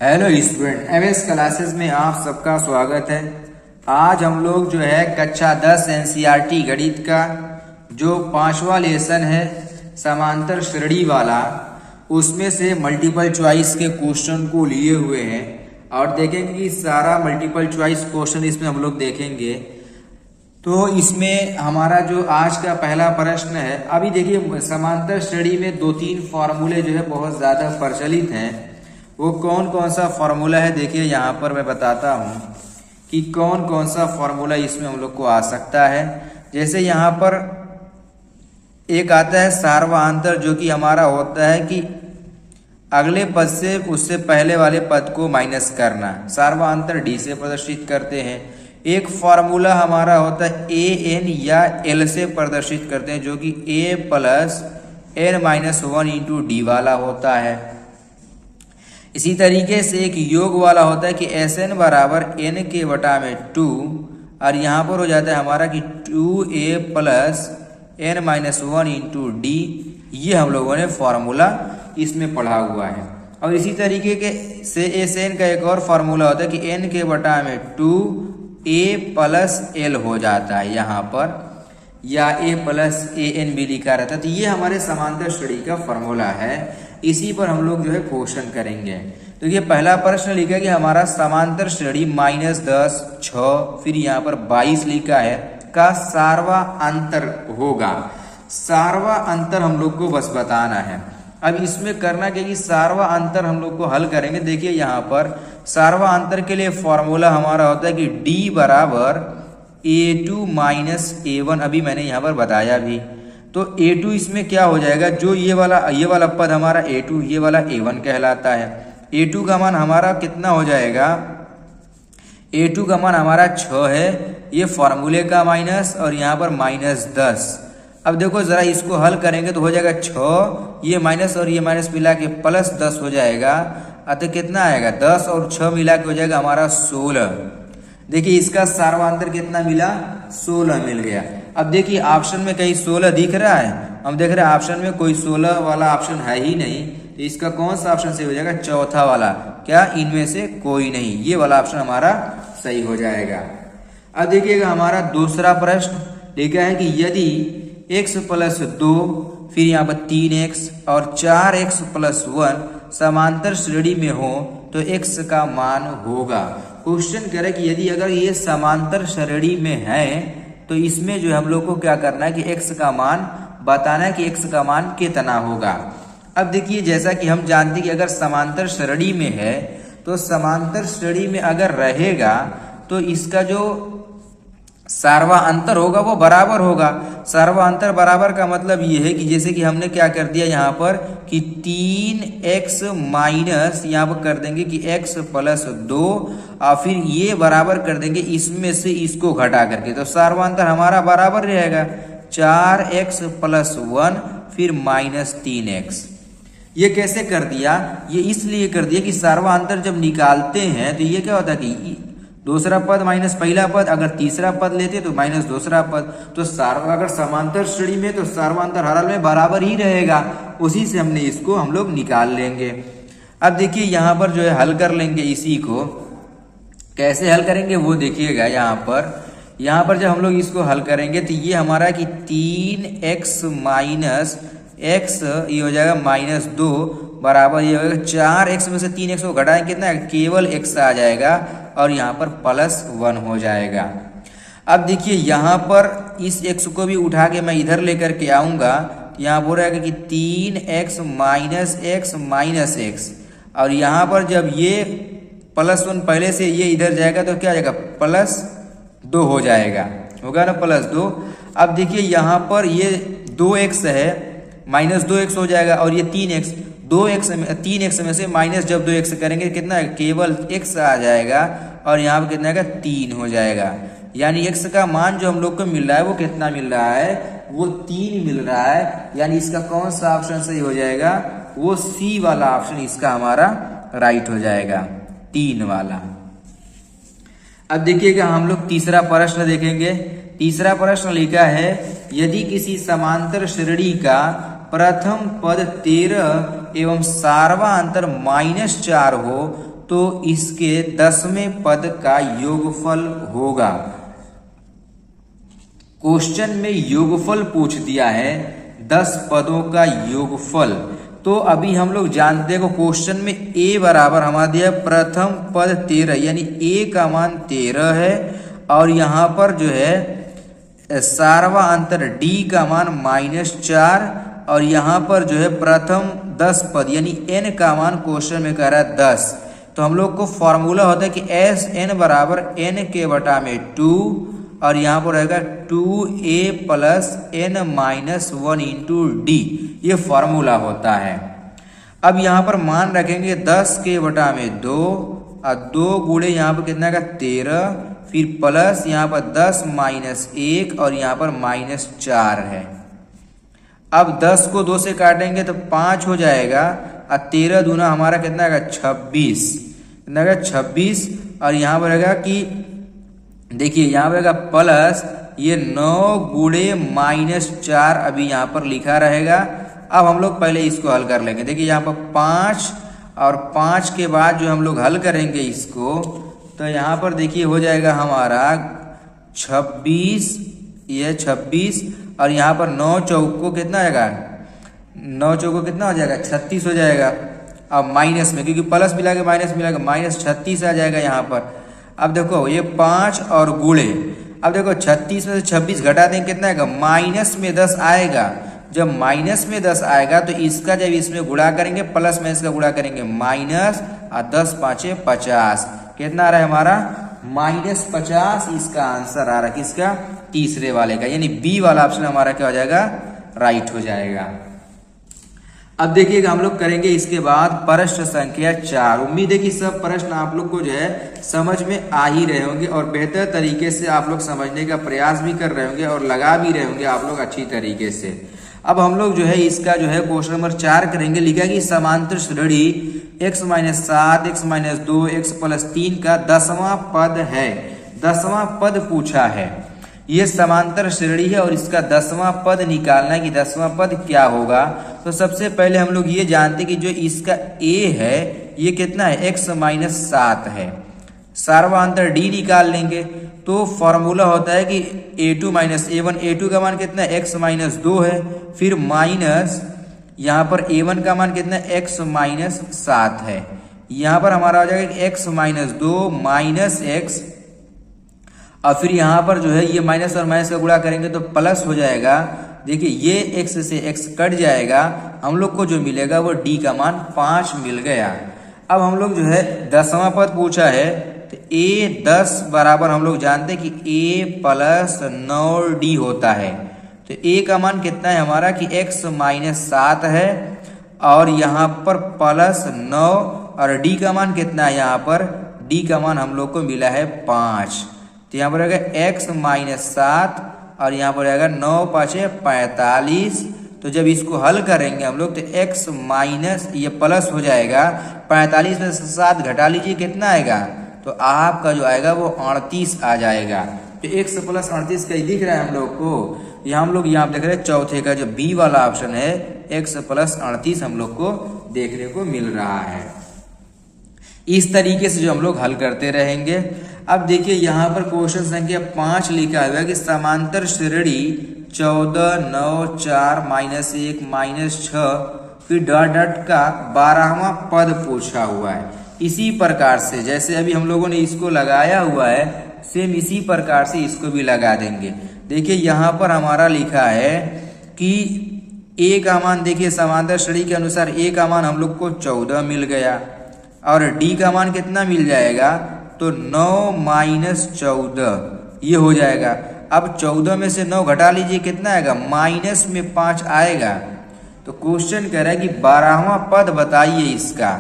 Hello student, MS classes में आप सबका स्वागत है। आज हम लोग जो है कक्षा 10 एनसीईआरटी गणित का जो 5वां लेसन है समांतर श्रेणी वाला, उसमें से मल्टीपल चॉइस के क्वेश्चन को लिए हुए हैं और देखेंगे कि सारा मल्टीपल चॉइस क्वेश्चन इसमें हम लोग देखेंगे। तो इसमें हमारा जो आज का पहला प्रश्न है, अभी देखिए समांतर श्रेणी में 2-3 फॉर्मूले जो है बहुत ज्यादा प्रचलित हैं। वो कौन कौन सा फॉर्मूला है, देखिए यहाँ पर मैं बताता हूँ कि कौन कौन सा फॉर्मूला इसमें हम लोग को आ सकता है। जैसे यहाँ पर एक आता है सार्वधातुक, जो कि हमारा होता है कि अगले पद से उससे पहले वाले पद को माइनस करना, सार्वधातुक डी से प्रदर्शित करते हैं। एक फॉर्मूला हमारा होता है ए एन या एल से प्रदर्शित करते हैं, जो कि A plus N minus 1 into D वाला होता है। इसी तरीके से एक योग वाला होता है कि एस एन बराबर एन के बटा में 2, और यहाँ पर हो जाता है हमारा कि 2a plus N minus 1 into d. ये हम लोगों ने फॉर्मूला इसमें पढ़ा हुआ है। और इसी तरीके के से एस एन का एक और फॉर्मूला होता है कि एन के बटा में 2a प्लस एल हो जाता है यहाँ पर, या a प्लस ए एन भी लिखा रहता है। तो ये हमारे समांतर श्रेणी का फॉर्मूला है। इसी पर हम लोग जो है क्वेश्चन करेंगे। तो ये पहला प्रश्न लिखा है कि हमारा समांतर श्रेणी -10, 6, फिर यहाँ पर 22 लिखा है का सार्वधातुक होगा। सार्वधातुक हम लोग को बस बताना है। अब इसमें करना क्या कि सार्वधातुक हम लोग को हल करेंगे। देखिए यहाँ पर सार्वधातुक के लिए फॉर्मूला हमारा होता है कि d बराबर a2 माइनस a1। अभी मैंने यहाँ पर बताया भी। तो a2 इसमें क्या हो जाएगा, जो ये वाला पद हमारा a2, ये वाला a1 कहलाता है। a2 का मान हमारा कितना हो जाएगा, a2 का मान हमारा 6 है, ये फॉर्मूले का माइनस और यहाँ पर -10। अब देखो जरा इसको हल करेंगे तो हो जाएगा 6, ये माइनस और ये माइनस मिला के प्लस 10 हो जाएगा। अतः कितना आएगा, 10 और 6 मिला के हो जाएगा हमारा 16। देखिए इसका सार्वधातुक कितना मिला, 16 मिल गया। अब देखिए ऑप्शन में कहीं 16 दिख रहा है, हम देख रहे हैं ऑप्शन में कोई 16 वाला ऑप्शन है ही नहीं। तो इसका कौन सा ऑप्शन सही हो जाएगा, चौथा वाला। क्या इनमें से कोई नहीं, ये वाला ऑप्शन हमारा सही हो जाएगा। अब देखिएगा हमारा दूसरा प्रश्न लिखा है कि यदि x प्लस 2, फिर यहाँ पर 3x और 4x प्लस 1 समांतर श्रेणी में हो तो x का मान होगा। क्वेश्चन कह रहा है कि यदि अगर ये समांतर श्रेणी में है तो इसमें जो हम लोग को क्या करना है कि x का मान बताना है कि x का मान कितना होगा। अब देखिए जैसा कि हम जानते हैं कि अगर समांतर श्रेणी में है तो समांतर श्रेणी में अगर रहेगा तो इसका जो सार्वधातुक होगा वो बराबर होगा। सार्वधातुक बराबर का मतलब ये है कि जैसे कि हमने क्या कर दिया यहाँ पर कि 3x माइनस यहाँ पर कर देंगे कि x प्लस 2, और फिर ये बराबर कर देंगे इसमें से इसको घटा करके, तो सार्वधातुक हमारा बराबर रहेगा 4x प्लस 1 फिर -3x। ये कैसे कर दिया, ये इसलिए कर दिया कि सार्वधातुक जब निकालते हैं तो ये क्या होता है कि दूसरा पद माइनस पहला पद, अगर तीसरा पद लेते तो माइनस दूसरा पद। तो अगर समांतर श्रेणी में तो सार्वधातुक हर हाल में बराबर ही रहेगा, उसी से हमने इसको हम लोग निकाल लेंगे। अब देखिए यहाँ पर जो है हल कर लेंगे, इसी को कैसे हल करेंगे वो देखिएगा। यहाँ पर जब हम लोग इसको हल करेंगे तो ये हमारा कि 3x माइनस x, ये हो जाएगा -2 बराबर ये होगा 4x में से 3x को घटाएंगे कितना, केवल x आ जाएगा और यहाँ पर +1 हो जाएगा। अब देखिए यहाँ पर इस x को भी उठा के मैं इधर लेकर के आऊंगा, यहाँ बोल रहा है कि 3x minus x minus x, और यहाँ पर जब ये +1 पहले से ये इधर जाएगा तो क्या जाएगा, +2 हो जाएगा, होगा ना +2। अब देखिए यहाँ पर ये 2x है, -2x हो जाएगा, और ये 3x, 3x में से माइनस जब 2x करेंगे कितना है, केवल x आ जाएगा, और यहाँ पर कितना आएगा, 3 हो जाएगा। यानी x का मान जो हम लोग को मिल रहा है वो कितना मिल रहा है, वो 3 मिल रहा है। यानी इसका कौन सा ऑप्शन सही हो जाएगा, वो सी वाला ऑप्शन इसका हमारा राइट हो जाएगा, 3 वाला। अब देखिएगा हम लोग तीसरा प्रश्न देखेंगे। तीसरा प्रश्न लिखा है यदि किसी समांतर श्रेणी का प्रथम पद 13 एवं सार्वधातुक -4 हो तो इसके 10वें पद का योगफल होगा। क्वेश्चन में योगफल पूछ दिया है, 10 पदों का योगफल। तो अभी हम लोग जानते हैं क्वेश्चन में a बराबर हमारा दिया प्रथम पद 13, यानी a का मान 13 है, और यहाँ पर जो है सारवा अंतर d का मान -4, और यहाँ पर जो है प्रथम 10 पद यानी n का मान क्वेश्चन में कह रहा है 10। तो हम लोग को फॉर्मूला होता है कि एस n बराबर n के बटा में 2, और यहाँ पर रहेगा 2a plus n minus 1 into d, ये फॉर्मूला होता है। अब यहाँ पर मान रखेंगे 10 के बटा में 2, और 2 गुणे यहाँ पर कितना का 13, फिर प्लस यहाँ पर 10 माइनस 1, और यहाँ पर -4 है। अब 10 को 2 से काटेंगे तो 5 हो जाएगा, और 13 दूना हमारा कितना है 26, कितना है 26, और यहाँ पर रहेगा कि देखिए यहाँ पर प्लस ये 9 गुणे -4 अभी यहाँ पर लिखा रहेगा। अब हम लोग पहले इसको हल कर लेंगे। देखिए यहाँ पर 5 और 5 के बाद जो हम लोग हल करेंगे इसको, तो यहाँ पर देखिए हो जाएगा हमारा 26, ये 26, और यहाँ पर 9 चौको कितना आएगा, 9 चौको कितना हो जाएगा 36 हो जाएगा। अब माइनस में, क्योंकि प्लस मिला के माइनस मिला के -36 आ जाएगा यहाँ पर। अब देखो ये 5 और गुणे, अब देखो 36 में से 26 घटा देंगे कितना आएगा, माइनस में 10 आएगा। जब माइनस में 10 आएगा तो इसका जब इसमें गुणा करेंगे, प्लस में इसका गुणा करेंगे माइनस, और 10 5 50, कितना आ रहा है हमारा -50। इसका आंसर आ रहा है किसका, तीसरे वाले का, यानी बी वाला ऑप्शन हमारा क्या हो जाएगा, राइट हो जाएगा। अब देखिएगा हम लोग करेंगे इसके बाद प्रश्न संख्या 4। उम्मीद है कि सब प्रश्न आप लोग को जो है समझ में आ ही रहे होंगे, और बेहतर तरीके से आप लोग समझने का प्रयास भी कर रहे होंगे, और लगा भी रहे होंगे आप लोग अच्छी तरीके से। अब हम लोग जो है इसका जो है क्वेश्चन नंबर 4 करेंगे। लिखा कि समांतर श्रेणी x-7, x-2, x + 3 का 10वां पद है। 10वां पद पूछा है, ये समांतर श्रेणी है और इसका 10वां पद निकालना है कि 10वां पद क्या होगा। तो सबसे पहले हम लोग ये जानते हैं कि जो इसका a है ये कितना है, x-7 है। सार्वधातुक d निकाल लेंगे तो फॉर्मूला होता है कि a2 - a1, a2 का मान कितना है, x-2 है, फिर माइनस यहाँ पर a1 का मान कितना है, x-7 है। यहाँ पर हमारा हो जाएगा x-2 माइनस x, और फिर यहाँ पर जो है ये माइनस और माइनस का गुणा करेंगे तो प्लस हो जाएगा। देखिए ये x से x कट जाएगा, हम लोग को जो मिलेगा वो d का मान 5 मिल गया। अब हम लोग जो है 10वां पद पूछा है, तो a 10 बराबर हम लोग जानते हैं कि a + 9d होता है। तो a का मान कितना है हमारा कि x-7 है, और यहाँ पर +9, और d का मान कितना है, यहाँ पर d का मान हम लोग को मिला है 5। तो यहाँ पर रहेगा x-7, और यहाँ पर रहेगा 9 × 5 = 45। तो जब इसको हल करेंगे हम लोग तो x माइनस ये प्लस हो जाएगा, 45 में से 7 घटा लीजिए कितना आएगा, तो आपका जो आएगा वो 38 आ जाएगा। तो x + 38 का दिख रहा है हम लोग को। यहाँ हम लोग यहाँ देख रहे हैं चौथे का जो बी वाला ऑप्शन है, x + 38 हम लोग को देखने को मिल रहा है। इस तरीके से जो हम लोग हल करते रहेंगे। अब देखिए यहाँ पर क्वेश्चन संख्या 5 लिखा हुआ है कि समांतर श्रेणी 14, 9, 4, -1, -6, फिर डॉट डॉट का 12वां पद पूछा हुआ है। इसी प्रकार से जैसे अभी हम लोगों ने इसको लगाया हुआ है, सेम इसी प्रकार से इसको भी लगा देंगे। देखिए यहाँ पर हमारा लिखा है कि a का मान, देखिए समांतर श्रेणी के अनुसार a का मान हम लोग को 14 मिल गया, और d का मान कितना मिल जाएगा, तो 9 - 14 ये हो जाएगा। अब 14 में से 9 घटा लीजिए कितना आएगा, -5 आएगा। तो क्वेश्चन कह रहा है कि 12वां पद बताइए इसका।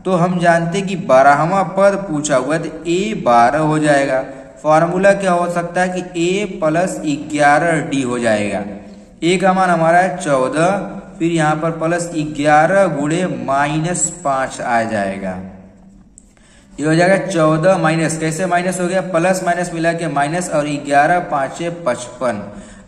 तो हम जानते हैं कि 12वां पद पूछा हुआ है, तो a 12 हो जाएगा। फॉर्मूला क्या हो सकता है कि a + 11d हो जाएगा। a का मान हमारा है 14, फिर यहाँ पर +11 गुणे -5 आ जाएगा। ये हो जाएगा 14 माइनस, कैसे माइनस हो गया, प्लस माइनस मिला के माइनस, और 11 × 5 = 55।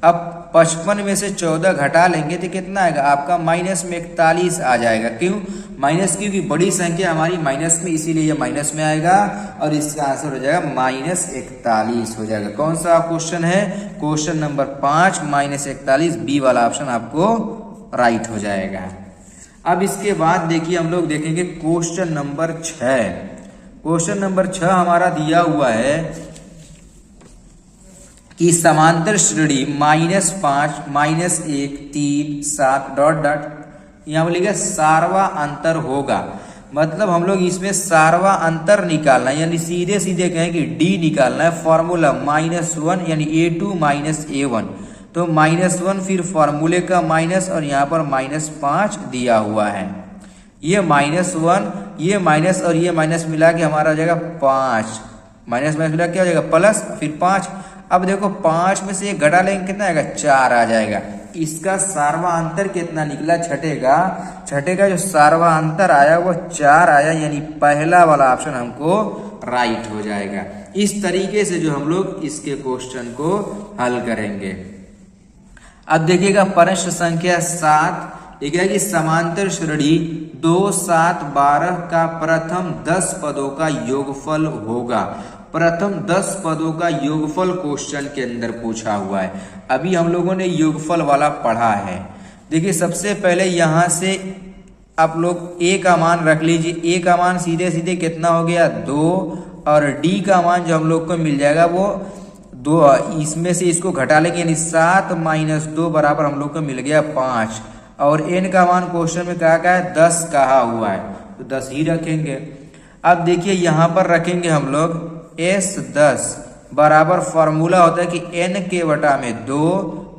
अब 55 में से 14 घटा लेंगे तो कितना आएगा आपका माइनस में 41 आ जाएगा। क्यों माइनस? क्योंकि बड़ी संख्या हमारी माइनस में, इसीलिए ये माइनस में आएगा और इसका आंसर हो जाएगा -41 हो जाएगा। कौन सा क्वेश्चन है? क्वेश्चन नंबर 5 -41, बी वाला ऑप्शन आपको राइट हो जाएगा। अब इसके बाद देखिए हम लोग देखेंगे क्वेश्चन नंबर 6। क्वेश्चन नंबर 6 हमारा दिया हुआ है कि समांतर श्रेणी -5, -1, 3, 7 डॉट डॉट यहाँ लिखा सारवा अंतर होगा। मतलब हम लोग इसमें सारवा अंतर निकालना है, यानी सीधे सीधे कहें कि डी निकालना है। फॉर्मूला -1 यानी A2 - A1, तो -1 फिर फॉर्मूले का माइनस और यहाँ पर -5 दिया हुआ है। ये -1, ये माइनस और ये माइनस मिला के हमारा हो जाएगा 5, माइनस माइनस मिला क्या हो जाएगा प्लस, फिर 5। अब देखो 5 में से 1 घटा लेंगे कितना आएगा? 4 आ जाएगा। इसका सारवा अंतर कितना निकला? छठे का जो सारवा अंतर आया वो 4 आया, यानी पहला वाला ऑप्शन हमको राइट हो जाएगा। इस तरीके से जो हम लोग इसके क्वेश्चन को हल करेंगे। अब देखिएगा प्रश्न संख्या 7 लिखा है कि समांतर श्रेणी 2, 7, 12 का प्रथम 10 पदों का योगफल होगा। प्रथम 10 पदों का योगफल क्वेश्चन के अंदर पूछा हुआ है। अभी हम लोगों ने योगफल वाला पढ़ा है। देखिए सबसे पहले यहां से आप लोग ए का मान रख लीजिए। ए का मान सीधे सीधे कितना हो गया? 2, और डी का मान जो हम लोग को मिल जाएगा वो 2, इसमें से इसको घटा लेंगे यानी 7 - 2 बराबर हम लोग को मिल गया 5। और एन का मान क्वेश्चन में क्या है? 10 कहा हुआ है, तो 10 ही रखेंगे। अब देखिए यहाँ पर रखेंगे हम लोग S10 बराबर फॉर्मूला होता है कि n के बटा में 2,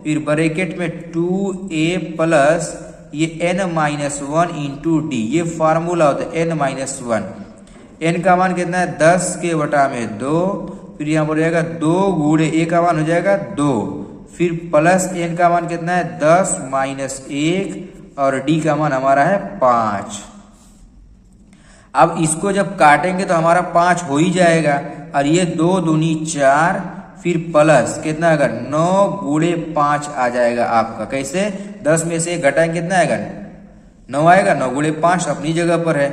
फिर ब्रैकेट में 2a प्लस ये n-1 इंटू डी, ये फॉर्मूला होता है n-1। n का मान कितना है? 10 के बटा में 2, फिर यहाँ पर जाएगा 2 गुणे a का मान हो जाएगा 2, फिर प्लस n का मान कितना है? 10 - 1 और d का मान हमारा है 5। अब इसको जब काटेंगे तो हमारा 5 हो ही जाएगा, और ये 2 दूनी 4, फिर प्लस कितना आएगा? 9 गुणे 5 आ जाएगा आपका। कैसे? 10 में से घटाएंगे कितना आएगा? 9 आएगा। 9 गुणे 5 अपनी जगह पर है।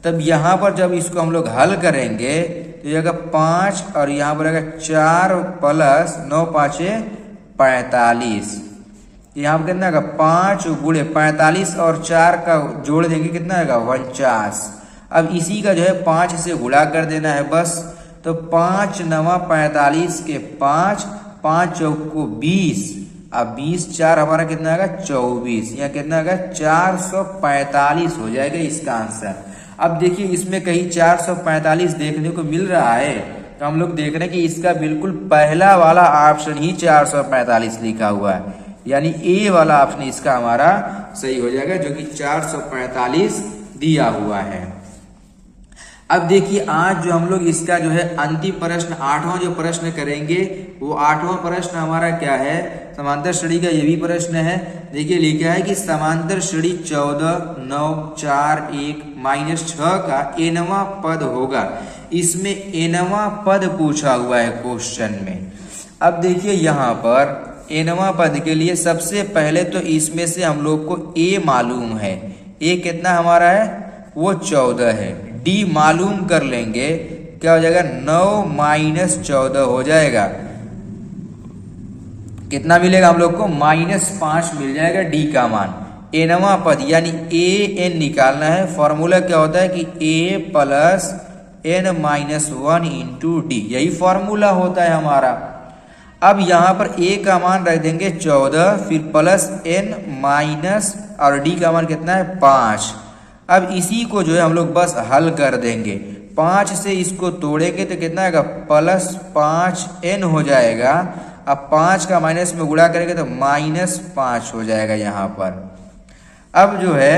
तब यहाँ पर जब इसको हम लोग हल करेंगे तो जाएगा 5 और यहाँ पर आएगा 4 प्लस 9 × 5 = 45। यहाँ पर कितना आएगा? 5 गुणे 45 और 4 का जोड़ देंगे कितना आएगा? 49। अब इसी का जो है 5 से गुणा कर देना है बस। तो 5 × 9 = 45 के 5, 5 चौको 20, अब 20 4 हमारा कितना आएगा? 24। यहाँ कितना आएगा? 445 हो जाएगा इसका आंसर। अब देखिए इसमें कहीं 445 देखने को मिल रहा है, तो हम लोग देख रहे हैं कि इसका बिल्कुल पहला वाला ऑप्शन ही 445 लिखा हुआ है, यानी ए वाला ऑप्शन इसका हमारा सही हो जाएगा, जो कि 445 दिया हुआ है। अब देखिए आज जो हम लोग इसका जो है अंतिम प्रश्न 8वां जो प्रश्न करेंगे, वो 8वां प्रश्न हमारा क्या है? समांतर श्रेणी का ये भी प्रश्न है। देखिए लिखा है कि समांतर श्रेणी 14, 9, 4, 1 - 6 का nवां पद होगा। इसमें nवां पद पूछा हुआ है क्वेश्चन में। अब देखिए यहाँ पर nवां पद के लिए सबसे पहले तो इसमें से हम लोग को a मालूम है। a कितना हमारा है? वो 14 है। d मालूम कर लेंगे, क्या हो जाएगा? 9 - 14 हो जाएगा। कितना मिलेगा हम लोग को? -5 मिल जाएगा d का मान। nवां पद यानी an निकालना है। फॉर्मूला क्या होता है कि a plus n-1 into D, यही फॉर्मूला होता है हमारा। अब यहाँ पर a का मान रख देंगे 14, फिर प्लस n माइनस और d का मान कितना है? 5। अब इसी को जो है हम लोग बस हल कर देंगे। 5 से इसको तोड़ेंगे तो कितना आएगा? +5n हो जाएगा। अब 5 का माइनस में गुणा करेंगे तो -5 हो जाएगा यहाँ पर। अब जो है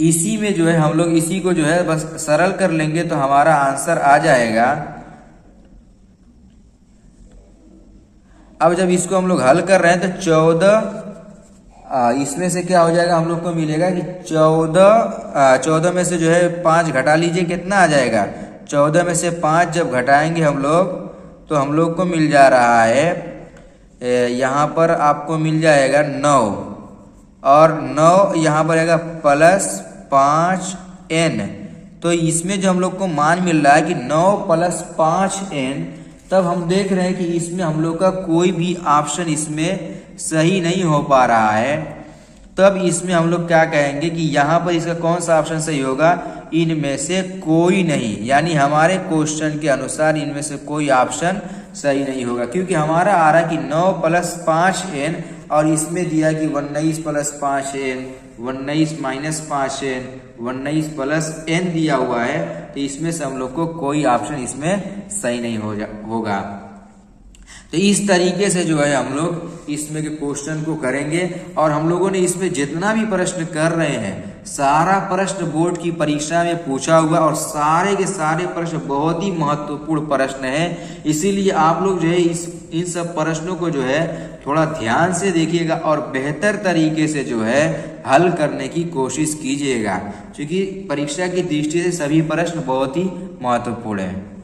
इसी में जो है हम लोग इसी को जो है बस सरल कर लेंगे तो हमारा आंसर आ जाएगा। अब जब इसको हम लोग हल कर रहे हैं तो 14 इसमें से क्या हो जाएगा? हम लोग को मिलेगा कि 14 में से जो है 5 घटा लीजिए, कितना आ जाएगा? 14 में से 5 जब घटाएंगे हम लोग तो हम लोग को मिल जा रहा है यहाँ पर आपको मिल जाएगा 9 और 9 यहाँ पर आएगा प्लस 5n। तो इसमें जो हम लोग को मान मिल रहा है कि 9 प्लस 5n, तब हम देख रहे हैं कि इसमें हम लोग का कोई भी ऑप्शन इसमें सही नहीं हो पा रहा है। तब इसमें हम लोग क्या कहेंगे कि यहाँ पर इसका कौन सा ऑप्शन सही होगा, इनमें से कोई नहीं, यानी हमारे क्वेश्चन के अनुसार इनमें से कोई ऑप्शन सही नहीं होगा, क्योंकि हमारा आ रहा है कि 9 प्लस 5n और इसमें दिया कि 19 plus 5n, 19 minus 5n, 19 plus n दिया हुआ है। तो इसमें से हम लोग को कोई ऑप्शन इसमें सही नहीं होगा। तो इस तरीके से जो है हम लोग इसमें के क्वेश्चन को करेंगे और हम लोगों ने इसमें जितना भी प्रश्न कर रहे हैं सारा प्रश्न बोर्ड की परीक्षा में पूछा हुआ और सारे के सारे प्रश्न बहुत ही महत्वपूर्ण प्रश्न है। इसीलिए आप लोग जो है इन सब प्रश्नों को जो है थोड़ा ध्यान से देखिएगा और बेहतर तरीके से जो है हल करने की कोशिश कीजिएगा, क्योंकि परीक्षा की दृष्टि से सभी प्रश्न बहुत ही महत्वपूर्ण है।